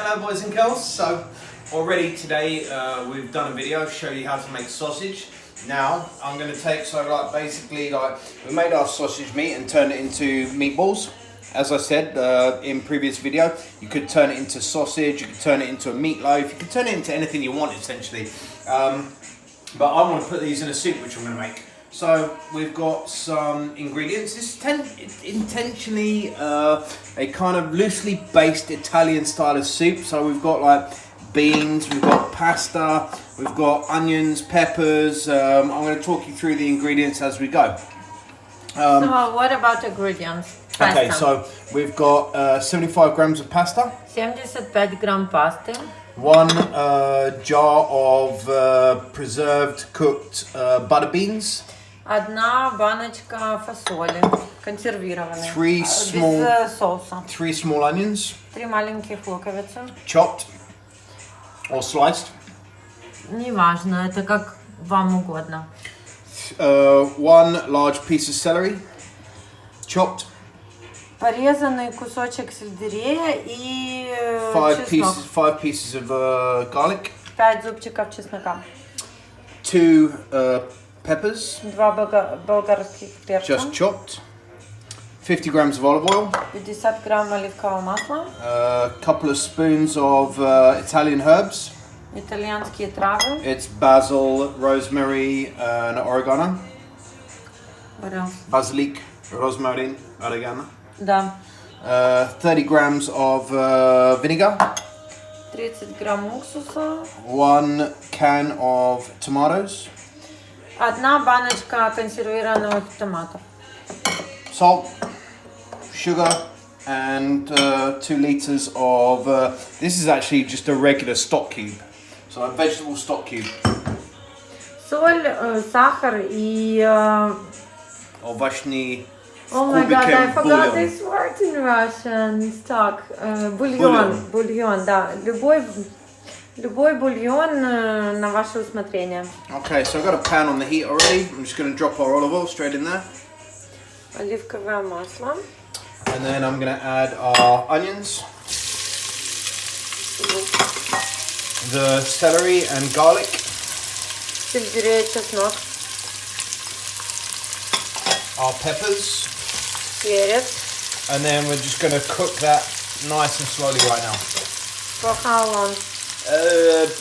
Hello boys and girls. So already today we've done a video to show you how to make sausage. Now I'm going to take, basically we made our sausage meat and turned it into meatballs. As I said in previous video, you could turn it into sausage, you could turn it into a meatloaf, you could turn it into anything you want essentially. But I want to put these in a soup which I'm going to make. So we've got some ingredients. This is intentionally a kind of loosely based Italian style of soup. So we've got like beans, we've got pasta, we've got onions, peppers. I'm going to talk you through the ingredients as we go. So what about ingredients? Pasta. Okay, so we've got 75 grams of pasta. 75 gram pasty. 1 jar of preserved cooked butter beans. Одна баночка фасоли консервированной. 3 small, без соуса. 3 small onions. 3 маленьких луковицы. Chopped or sliced. Неважно, это как вам угодно. 1 large piece of celery. Chopped. Порезанный кусочек сельдерея и 5 pieces of garlic. 5 зубчиков чеснока. 2 peppers. 2 болгарских перца. Just chopped. 50 grams of olive oil. 50 грамм оливкового масла. A couple of spoons of Italian herbs. Итальянские травы. It's basil, rosemary, and oregano. What else? Basilic, rosemary, oregano. Да. 30 grams of vinegar. 30 грамм уксуса. 1 can of tomatoes. 1 баночка консервированных томатов. Salt, sugar, and 2 liters of. This is actually just a regular stock cube, so a vegetable stock cube. Соль, сахар и. Овощный. Oh my god, I forgot this word in Russian. Stock. Бульон, да. Любой бульон на ваше усмотрение. Okay, so I've got a pan on the heat already. I'm just going to drop our olive oil straight in there. Оливковое масло. And then I'm going to add our onions, the celery and garlic, Сельдерей, чеснок. our peppers, Перец. and then we're just going to cook that nice and slowly right now. For how long?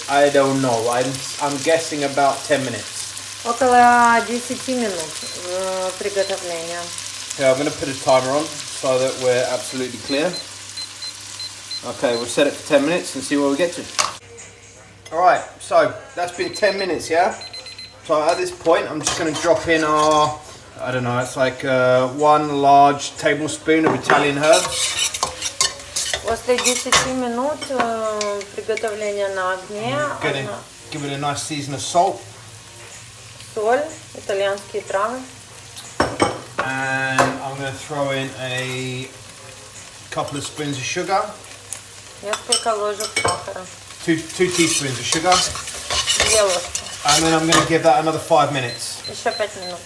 I don't know. I'm guessing about 10 minutes. Около 10 минут приготовления. Okay, I'm going to put a timer on so that we're absolutely clear. Okay, we'll set it for 10 minutes and see where we get to. Alright, so that's been 10 minutes, yeah? So at this point, I'm just going to drop in our, I don't know, it's like 1 large tablespoon of Italian herbs. После 10 минут приготовления на огне. Gonna give it a nice season of salt. Соль, итальянские травы. And I'm going to throw in a couple of spoons of sugar. Несколько ложек сахара. 2 teaspoons of sugar. 2 ложки. And then I'm going to give that another 5 minutes. Еще 5 минут.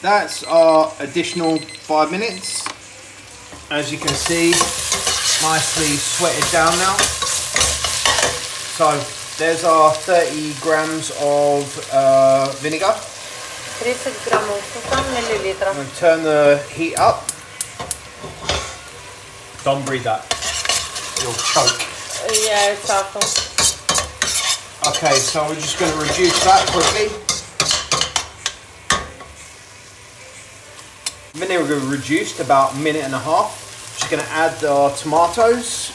That's our additional 5 minutes. As you can see, nicely sweated down now. So there's our 30 grams of vinegar. 30 грамм уксуса, миллилитров. I'm going to turn the heat up. Don't breathe that. You'll choke. Я цафу. Okay, so we're just going to reduce that quickly. Vinegar reduced about 1.5 minutes. Just going to add our tomatoes.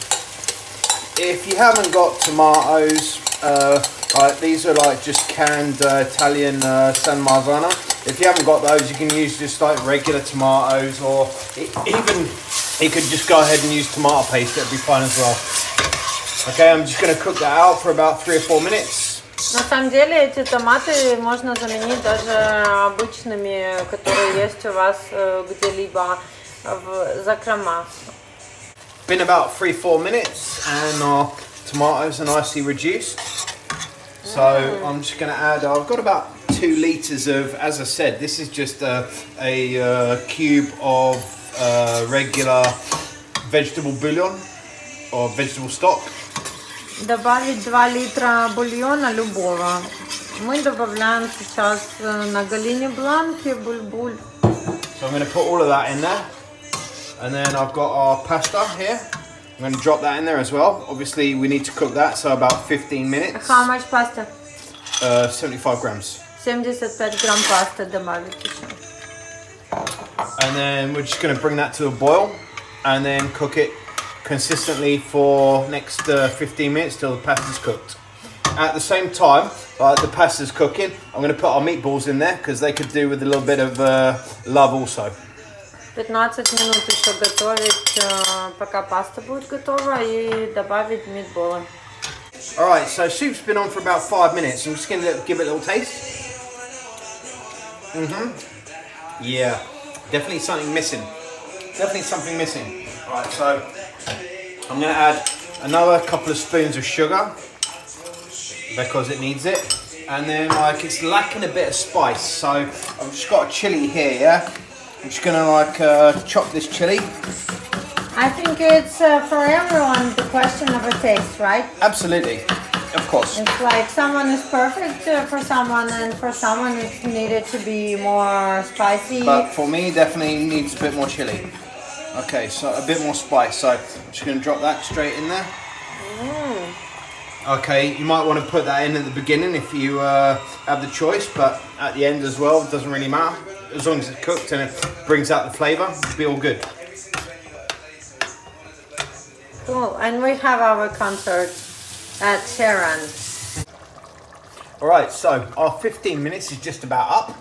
If you haven't got tomatoes, these are like just canned Italian San Marzano. If you haven't got those, you can use just like regular tomatoes, or even you could just go ahead and use tomato paste. It'll be fine as well. Okay, I'm just going to cook that out for about 3 or 4 minutes. На самом деле эти томаты можно заменить даже обычными, которые есть у вас где-либо в закромах. Been about 3-4 minutes and our tomatoes are nicely reduced. So I'm just going to add, I've got about 2 litres of, as I said, this is just a cube of regular vegetable bouillon or vegetable stock. Добавить 2 литра бульона любого. Мы добавляем сейчас на Галине Бланке бульбуль. So I'm going to put all of that in there. And then I've got our pasta here. I'm going to drop that in there as well. Obviously we need to cook that, so about 15 minutes. How much pasta? 75 grams. 75 грамм пасты добавить еще. And then we're just going to bring that to a boil and then cook it consistently for next 15 minutes till the pasta's cooked. At the same time, the pasta's cooking, I'm going to put our meatballs in there because they could do with a little bit of love also. 15 минут еще готовить, пока паста будет готова, и добавить митболы. Alright, so soup's been on for about 5 minutes. I'm just going to give it a little taste. Yeah, definitely something missing. Definitely something missing. Alright, so I'm going to add another couple of spoons of sugar because it needs it. And then it's lacking a bit of spice, so I've just got a chili here, yeah? I'm just going to chop this chili. I think it's for everyone the question of a taste, right? Absolutely, of course. It's like someone is perfect for someone, and for someone it's needed to be more spicy. But for me, definitely needs a bit more chili. Okay, so a bit more spice. So I'm just going to drop that straight in there. Okay, you might want to put that in at the beginning if you have the choice, but at the end as well, it doesn't really matter. As long as it's cooked and it brings out the flavour, it'll be all good. Cool, and we have our concert at Sharon. Alright, so our 15 minutes is just about up.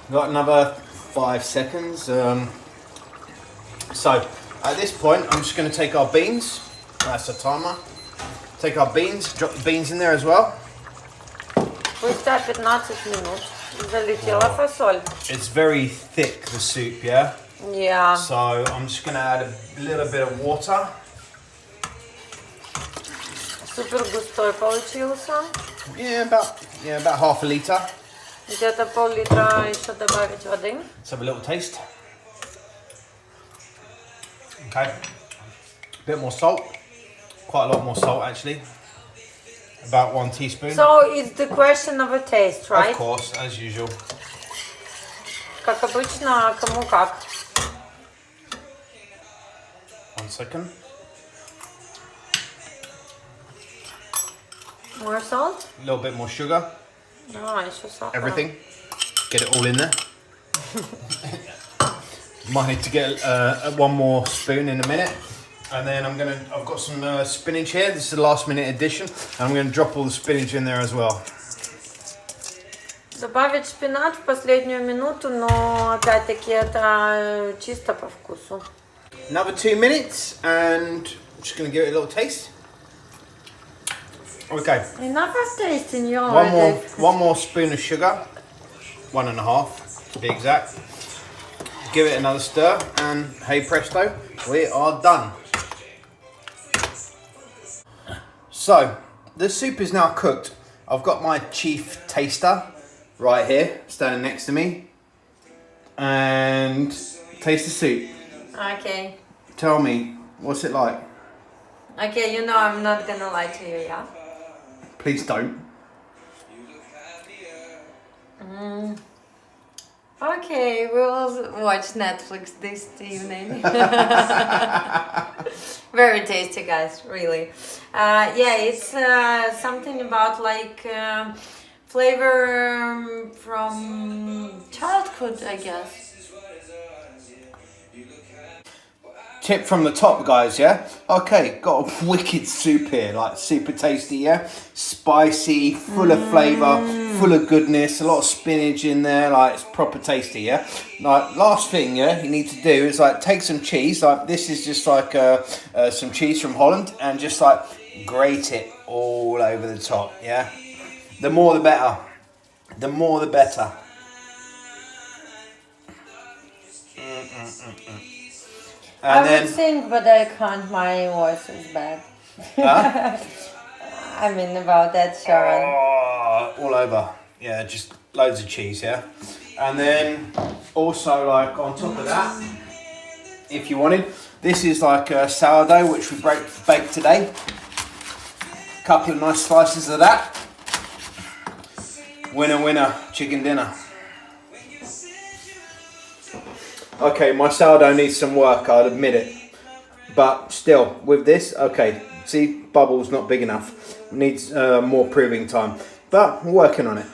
We've got another 5 seconds. So at this point, I'm just going to take our beans. That's the timer. Take our beans, drop the beans in there as well. Спустя 15 минут залетела фасоль. It's very thick, the soup, yeah? Yeah. So I'm just going to add a little bit of water. Супер густой получился. Yeah, about half a litre. Где-то пол-литра еще добавить воды. Let's have a little taste. Okay. A bit more salt. Quite a lot more salt actually. About 1 teaspoon. So it's the question of a taste, right? Of course, as usual. Как обычно, кому как. 1 second. More salt? A little bit more sugar. Еще сахар. Everything. Get it all in there. Might need to get 1 more spoon in a minute. And then I've got some spinach here. This is the last minute addition. And I'm going to drop all the spinach in there as well. Добавить шпинат в последнюю минуту, но опять-таки это чисто по вкусу. Another 2 minutes and I'm just going to give it a little taste. Okay. Enough of tasting your one more spoon of sugar. 1.5 to be exact. Give it another stir and hey presto, we are done. So the soup is now cooked. I've got my chief taster right here standing next to me, and taste the soup. Okay. Tell me, what's it like? Okay, you know I'm not gonna lie to you, yeah? Please don't. Okay, we'll watch Netflix this evening. Very tasty, guys, really. Yeah, it's something about like flavor from childhood, I guess. Tip from the top, guys, yeah? Okay, got a wicked soup here, like super tasty, yeah? Spicy, full of flavour, full of goodness, a lot of spinach in there, like it's proper tasty, yeah? Like, last thing, yeah, you need to do is like take some cheese, like this is just like some cheese from Holland, and just like grate it all over the top, yeah? The more the better. The more the better. And I would sing, but I can't. My voice is bad. Huh? I mean about that, Sharon. Oh, all over. Yeah, just loads of cheese, yeah? And then also, like, on top of that, if you wanted, This is like sourdough, which we baked today. A couple of nice slices of that. Winner, winner, chicken dinner. Okay, my sourdough needs some work, I'll admit it. But still, with this, okay, see, bubble's not big enough. Needs more proving time. But we're working on it.